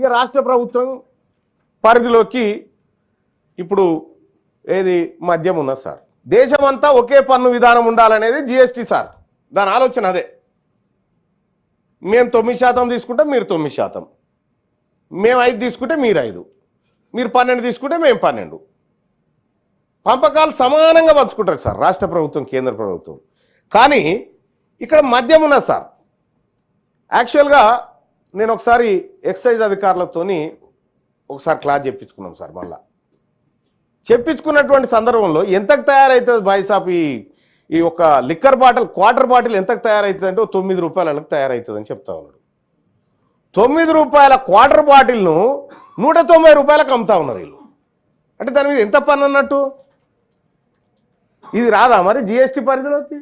ఇక రాష్ట్ర ప్రభుత్వం పరిధిలోకి ఇప్పుడు ఏది మద్యం ఉన్నది సార్. దేశమంతా ఒకే పన్ను విధానం ఉండాలనేది జిఎస్టీ సార్. దాని ఆలోచన అదే. మేము 9% తీసుకుంటే మీరు 9%, మేము 5 తీసుకుంటే మీరు 5, మీరు 12 తీసుకుంటే మేము 12. పంపకాలు సమానంగా పంచుకుంటారు సార్ రాష్ట్ర ప్రభుత్వం కేంద్ర ప్రభుత్వం. కానీ ఇక్కడ మద్యం ఉన్నది సార్. యాక్చువల్గా నేను ఒకసారి ఎక్సైజ్ అధికారులతో ఒకసారి క్లాస్ చెప్పించుకున్నాం సార్. మళ్ళా చెప్పించుకున్నటువంటి సందర్భంలో ఎంతకు తయారవుతుంది బాయ్సాప్ ఈ ఒక లిక్కర్ బాటిల్ క్వార్టర్ బాటిల్ ఎంతకు తయారవుతుంది అంటే 9 రూపాయలకు తయారవుతుంది అని చెప్తా ఉన్నాడు. 9 రూపాయల క్వార్టర్ బాటిల్ను 190 రూపాయలకు అమ్ముతా ఉన్నారు వీళ్ళు. అంటే దాని మీద ఎంత పన్ను అన్నట్టు? ఇది రాదా మరి జిఎస్టీ పరిధిలోకి?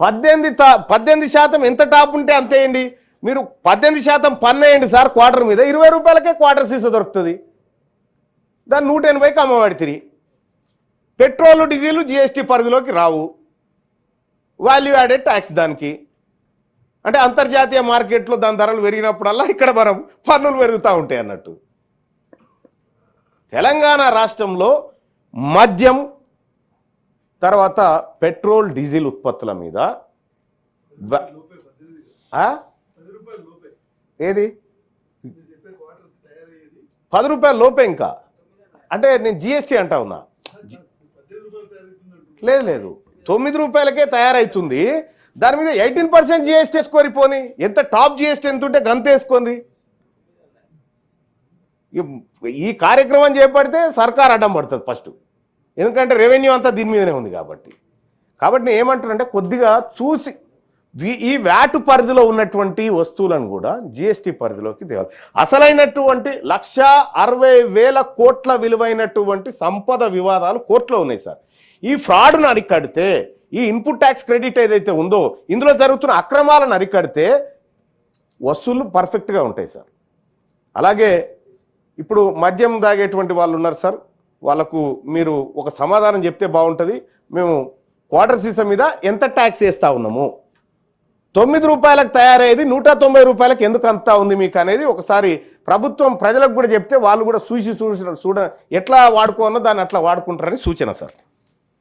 18% ఎంత టాప్ ఉంటే అంతేయండి. మీరు 18% పన్ను వేయండి సార్ క్వార్టర్ మీద, 20 రూపాయలకే క్వార్టర్ సీసా దొరుకుతుంది. దాన్ని 180కి అమ్మవాడి తిరిగి. పెట్రోల్ డీజిల్ జిఎస్టీ పరిధిలోకి రావు. వాల్యూ యాడెడ్ ట్యాక్స్ దానికి. అంటే అంతర్జాతీయ మార్కెట్లో దాని ధరలు పెరిగినప్పుడల్లా ఇక్కడ మనం పన్నులు పెరుగుతూ ఉంటాయి అన్నట్టు. తెలంగాణ రాష్ట్రంలో మద్యం తర్వాత పెట్రోల్ డీజిల్ ఉత్పత్తుల మీద ఏది 10 రూపాయల లోపే. ఇంకా అంటే నేను జిఎస్టీ అంటా ఉన్నా. లేదు 9 రూపాయలకే తయారవుతుంది. దాని మీద 18% జిఎస్టీ వేసుకొని పోని. ఎంత టాప్ జిఎస్టీ ఎంత ఉంటే గంత వేసుకొని. ఈ కార్యక్రమం చేపడితే సర్కార్ అడ్డం పడుతుంది ఫస్ట్. ఎందుకంటే రెవెన్యూ అంతా దీని మీదనే ఉంది కాబట్టి నేను ఏమంటానంటే కొద్దిగా చూసి ఈ వ్యాట్ పరిధిలో ఉన్నటువంటి వస్తువులను కూడా జిఎస్టీ పరిధిలోకి తేవాలి. అసలైనటువంటి 1,60,000 కోట్ల విలువైనటువంటి సంపద వివాదాలు కోర్టులో ఉన్నాయి సార్. ఈ ఫ్రాడ్ను అరికడితే, ఈ ఇన్పుట్ ట్యాక్స్ క్రెడిట్ ఏదైతే ఉందో ఇందులో జరుగుతున్న అక్రమాలను అరికడితే వసూళ్లు పర్ఫెక్ట్గా ఉంటాయి సార్. అలాగే ఇప్పుడు మద్యం తాగేటువంటి వాళ్ళు ఉన్నారు సార్, వాళ్ళకు మీరు ఒక సమాధానం చెప్తే బాగుంటుంది. మేము క్వార్టర్ సీసా మీద ఎంత ట్యాక్స్ వేస్తూ ఉన్నాము, 9 రూపాయలకు తయారయ్యేది 190 రూపాయలకు ఎందుకు అంతా ఉంది మీకు అనేది ఒకసారి ప్రభుత్వం ప్రజలకు కూడా చెప్తే వాళ్ళు కూడా చూడ ఎట్లా వాడుకోవాలో దాన్ని అట్లా వాడుకుంటారని సూచన సార్.